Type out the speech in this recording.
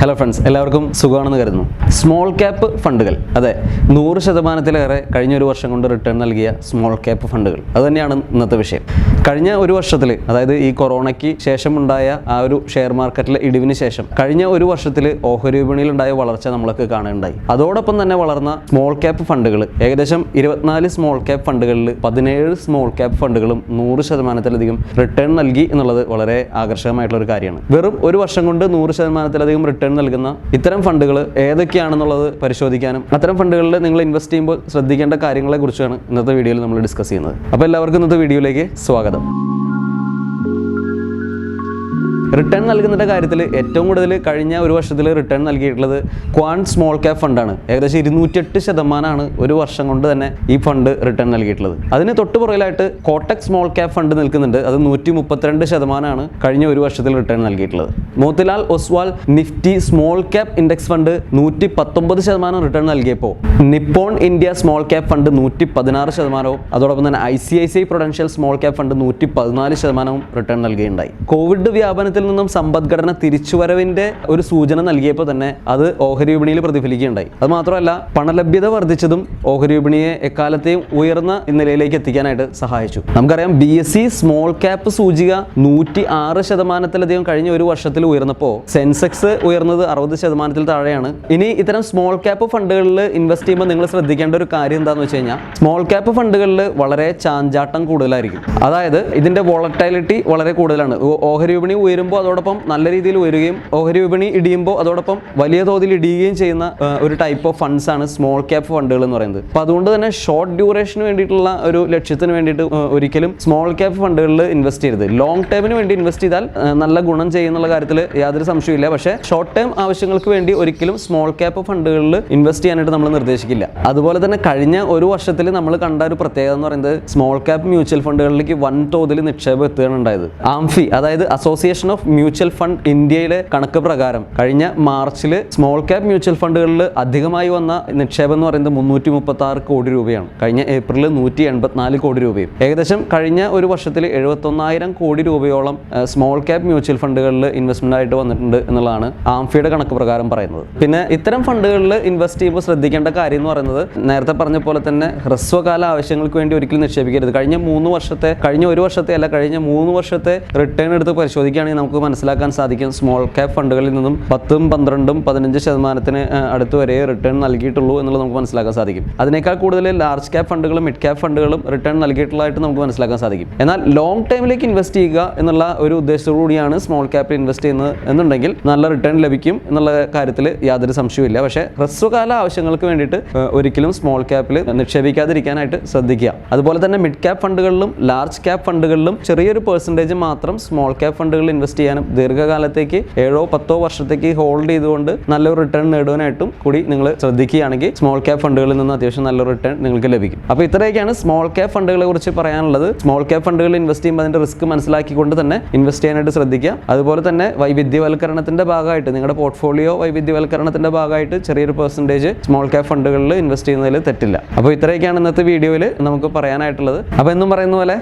Hello friends, എല്ലാവർക്കും സുഖമാണെന്ന് കരുതുന്നു. സ്മോൾ ക്യാപ്പ് ഫണ്ടുകൾ, അതെ, 100% കഴിഞ്ഞ ഒരു വർഷം കൊണ്ട് റിട്ടേൺ നൽകിയ സ്മോൾ ക്യാപ്പ് ഫണ്ടുകൾ, അതുതന്നെയാണ് ഇന്നത്തെ വിഷയം. കഴിഞ്ഞ ഒരു വർഷത്തിൽ, അതായത് ഈ കൊറോണയ്ക്ക് ശേഷമുണ്ടായ ആ ഒരു ഷെയർ മാർക്കറ്റിലെ ഇടിവിന് ശേഷം കഴിഞ്ഞ ഒരു വർഷത്തിൽ ഓഹരി വിപണിയിലുണ്ടായ വളർച്ച നമ്മളൊക്കെ കാണുകയുണ്ടായി. അതോടൊപ്പം തന്നെ വളർന്ന സ്മോൾ ക്യാപ്പ് ഫണ്ടുകൾ, ഏകദേശം 24 സ്മോൾ ക്യാപ്പ് ഫണ്ടുകളിൽ 17 സ്മോൾ ക്യാപ്പ് ഫണ്ടുകളും 100%-ലധികം റിട്ടേൺ നൽകി എന്നുള്ളത് വളരെ ആകർഷകമായിട്ടുള്ള ഒരു കാര്യമാണ്. വെറും ഒരു വർഷം കൊണ്ട് 100%-ലധികം റിട്ടേൺ നൽകുന്ന ഇത്തരം ഫണ്ടുകൾ ഏതൊക്കെയാണെന്നുള്ളത് പരിശോധിക്കാനും അത്തരം ഫണ്ടുകളിൽ നിങ്ങൾ ഇൻവെസ്റ്റ് ചെയ്യുമ്പോൾ ശ്രദ്ധിക്കേണ്ട കാര്യങ്ങളെ കുറിച്ചാണ് ഇന്നത്തെ വീഡിയോയിൽ നമ്മൾ ഡിസ്കസ് ചെയ്യുന്നത്. അപ്പോൾ എല്ലാവർക്കും ഇന്നത്തെ വീഡിയോയിലേക്ക് സ്വാഗതം. റിട്ടേൺ നൽകുന്നതിൻ്റെ കാര്യത്തിൽ ഏറ്റവും കൂടുതൽ കഴിഞ്ഞ ഒരു വർഷത്തിൽ റിട്ടേൺ നൽകിയിട്ടുള്ളത് ക്വാണ്ട് സ്മോൾ ക്യാപ്പ് ഫണ്ടാണ്. ഏകദേശം 208% ഒരു വർഷം കൊണ്ട് തന്നെ ഈ ഫണ്ട് റിട്ടേൺ നൽകിയിട്ടുള്ളത്. അതിന് തൊട്ട് പുറകിലായിട്ട് കോട്ടക് സ്മോൾ ക്യാപ്പ് ഫണ്ട് നിൽക്കുന്നുണ്ട്. അത് 132% കഴിഞ്ഞ ഒരു വർഷത്തിൽ റിട്ടേൺ നൽകിയിട്ടുള്ളത്. Motilal Oswal Nifty small cap index fund 119% return നൽകിയപ്പോൾ Nippon India small cap fund 116%, അതോടൊപ്പം തന്നെ ICICI Prudential small cap fund 114% return നൽകുകയുണ്ടായി. കോവിഡ് വ്യാപനത്തിൽ നിന്നും സമ്പദ്ഘടന തിരിച്ചുവരവിന്റെ ഒരു സൂചന നൽകിയപ്പോൾ തന്നെ അത് ഓഹരി വിപണിയിൽ പ്രതിഫലിക്കുകയുണ്ടായി. അത് മാത്രമല്ല, പണലഭ്യത വർദ്ധിച്ചതും ഓഹരി വിപണിയെ എക്കാലത്തെയും ഉയർന്ന നിലയിലേക്ക് എത്തിക്കാനായിട്ട് സഹായിച്ചു. നമുക്കറിയാം, BSE സ്മോൾ ക്യാപ്പ് സൂചിക 106%-ലധികം കഴിഞ്ഞ ഒരു വർഷത്തിൽ ഉയർന്നപ്പോൾ സെൻസെക്സ് ഉയർന്നത് 60%-ൽ താഴെയാണ്. ഇനി ഇത്തരം സ്മോൾ ക്യാപ്പ് ഫണ്ടുകളിൽ ഇൻവെസ്റ്റ് ചെയ്യുമ്പോൾ നിങ്ങൾ ശ്രദ്ധിക്കേണ്ട ഒരു കാര്യം എന്താണെന്ന് വെച്ച് കഴിഞ്ഞാൽ, സ്മോൾ ക്യാപ്പ് ഫണ്ടുകളിൽ വളരെ ചാഞ്ചാട്ടം കൂടുതലായിരിക്കും. അതായത് ഇതിന്റെ വോളറ്റൈലിറ്റി വളരെ കൂടുതലാണ്. ഓഹരി വിപണി ഉയരുമ്പോൾ അതോടൊപ്പം നല്ല രീതിയിൽ ഉയരുകയും ഓഹരി വിപണി ഇടിയുമ്പോൾ അതോടൊപ്പം വലിയ തോതിൽ ഇടിയുകയും ചെയ്യുന്ന ഒരു ടൈപ്പ് ഓഫ് ഫണ്ട്സ് ആണ് സ്മോൾ ക്യാപ്പ് ഫണ്ടുകൾ എന്ന് പറയുന്നത്. അപ്പോൾ അതുകൊണ്ട് തന്നെ ഷോർട്ട് ഡ്യൂറേഷന് വേണ്ടിയിട്ടുള്ള ഒരു ലക്ഷ്യത്തിന് വേണ്ടിയിട്ട് ഒരിക്കലും സ്മോൾ ക്യാപ്പ് ഫണ്ടുകളിൽ ഇൻവെസ്റ്റ് ചെയ്യരുത്. ലോങ് ടേമിന് വേണ്ടി ഇൻവെസ്റ്റ് ചെയ്താൽ നല്ല ഗുണം ചെയ്യുന്നുള്ള കാര്യത്തിൽ യാതൊരു സംശയമില്ല. പക്ഷേ ഷോർട്ട് ടേം ആവശ്യങ്ങൾക്ക് വേണ്ടി ഒരിക്കലും സ്മോൾ ക്യാപ്പ് ഫണ്ടുകളിൽ ഇൻവെസ്റ്റ് ചെയ്യാനായിട്ട് നമ്മൾ നിർദ്ദേശിക്കില്ല. അതുപോലെ തന്നെ കഴിഞ്ഞ ഒരു വർഷത്തിൽ നമ്മൾ കണ്ട ഒരു പ്രത്യേകത എന്ന് പറയുന്നത്, സ്മോൾ ക്യാപ്പ് മ്യൂച്വൽ ഫണ്ടുകളിലേക്ക് വൻതോതിൽ നിക്ഷേപം എത്തുകയാണ് ഉണ്ടായത്. ആംഫി, അതായത് അസോസിയേഷൻ ഓഫ് മ്യൂച്വൽ ഫണ്ട് ഇന്ത്യയിലെ കണക്ക് പ്രകാരം കഴിഞ്ഞ മാർച്ചിൽ സ്മോൾ ക്യാപ്പ് മ്യൂച്വൽ ഫണ്ടുകളിൽ അധികമായി വന്ന നിക്ഷേപം എന്ന് പറയുന്നത് 336 കോടി രൂപയാണ്. കഴിഞ്ഞ ഏപ്രിലിൽ 184 കോടി രൂപയും. ഏകദേശം കഴിഞ്ഞ ഒരു വർഷത്തിൽ 71,000 കോടി രൂപയോളം സ്മോൾ ക്യാപ്പ് മ്യൂച്വൽ ഫണ്ടുകളിൽ ഇൻവെസ്റ്റ്മെന്റ് ആയിട്ട് വന്നിട്ടുണ്ട് എന്നുള്ളതാണ് ആംഫിയുടെ കണക്ക് പ്രകാരം പറയുന്നത്. പിന്നെ ഇത്തരം ഫണ്ടുകളിൽ ഇൻവെസ്റ്റ് ചെയ്യുമ്പോൾ ശ്രദ്ധിക്കേണ്ട കാര്യം എന്ന് പറയുന്നത്, നേരത്തെ പറഞ്ഞ പോലെ തന്നെ ഹ്രസ്വകാല ആവശ്യങ്ങൾക്ക് വേണ്ടി ഒരിക്കലും നിക്ഷേപിക്കരുത്. കഴിഞ്ഞ ഒരു വർഷത്തെ അല്ല, കഴിഞ്ഞ 3 വർഷത്തെ റിട്ടേൺ എടുത്ത് പരിശോധിക്കുകയാണെങ്കിൽ നമുക്ക് മനസ്സിലാക്കാൻ സാധിക്കും, സ്മോൾ ക്യാപ്പ് ഫണ്ടുകളിൽ നിന്നും 10, 12, 15% അടുത്ത് വരെ റിട്ടേൺ നൽകിയിട്ടുള്ളൂ എന്നുള്ളത് നമുക്ക് മനസ്സിലാക്കാൻ സാധിക്കും. അതിനേക്കാൾ കൂടുതൽ ലാർജ് ക്യാപ്പ് ഫണ്ടുകളും മിഡ് ക്യാപ്പ് ഫണ്ടുകളും റിട്ടേൺ നൽകിയിട്ടുള്ളതായിട്ട് നമുക്ക് മനസ്സിലാക്കാൻ സാധിക്കും. എന്നാൽ ലോങ് ടൈമിലേക്ക് ഇൻവെസ്റ്റ് ചെയ്യുക എന്നുള്ള ഒരു ഉദ്ദേശത്തോടു കൂടിയാണ് സ്മോൾ ക്യാപ്പിൽ ഇൻവെസ്റ്റ് ചെയ്യുന്നത് എന്നുണ്ടെങ്കിൽ നല്ല റിട്ടേൺ ലഭിക്കും എന്നുള്ള കാര്യത്തിൽ യാതൊരു സംശയവുമില്ല. പക്ഷേ ഹ്രസ്വകാല ആവശ്യങ്ങൾക്ക് വേണ്ടിയിട്ട് ഒരിക്കലും സ്മോൾ ക്യാപ്പിൽ നിക്ഷേപിക്കാതിരിക്കാനായിട്ട് ശ്രദ്ധിക്കുക. അതുപോലെ തന്നെ മിഡ് ക്യാപ്പ് ഫണ്ടുകളിലും ലാർജ് ക്യാപ്പ് ഫണ്ടുകളിലും ചെറിയൊരു പെർസെൻറ്റേജ് മാത്രം സ്മോൾ ക്യാപ്പ് ഫണ്ടുകളിൽ ഇൻവെസ്റ്റ് ചെയ്യാനും ദീർഘകാലത്തേക്ക് 7-10 വർഷത്തേക്ക് ഹോൾഡ് ചെയ്തുകൊണ്ട് നല്ലൊരു റിട്ടേൺ നേടുവാനായിട്ടും കൂടി നിങ്ങൾ ശ്രദ്ധിക്കുകയാണെങ്കിൽ സ്മോൾ ക്യാപ്പ് ഫണ്ടുകളിൽ നിന്ന് അത്യാവശ്യം നല്ലൊരു റിട്ടേൺ നിങ്ങൾക്ക് ലഭിക്കും. അപ്പോൾ ഇത്രയൊക്കെയാണ് സ്മോൾ ക്യാപ്പ് ഫണ്ടുകളെ കുറിച്ച് പറയാനുള്ളത്. സ്മോൾ ക്യാപ്പ് ഫണ്ടുകളിൽ ഇൻവെസ്റ്റ് ചെയ്യുമ്പോൾ അതിന്റെ റിസ്ക് മനസ്സിലാക്കിക്കൊണ്ട് തന്നെ ഇൻവെസ്റ്റ് ചെയ്യാനായിട്ട് ശ്രദ്ധിക്കുക. അതുപോലെ തന്നെ വൈവിധ്യവൽക്കരണത്തിന്റെ ഭാഗമായിട്ട്, നിങ്ങളുടെ പോർട്ട്ഫോളിയോ വൈവിധ്യവൽക്കരണത്തിന്റെ ഭാഗമായിട്ട് ചെറിയൊരു പെർസെൻറ്റേജ് സ്മോൾ ക്യാപ്പ് ഫണ്ടുകളിൽ ഇൻവെസ്റ്റ് ചെയ്യുന്നതിൽ തെറ്റില്ല. അപ്പോൾ ഇത്രയൊക്കെയാണ് ഇന്നത്തെ വീഡിയോയിൽ നമുക്ക് പറയാനായിട്ടുള്ളത്. അപ്പോൾ എന്നും പറയുന്ന പോലെ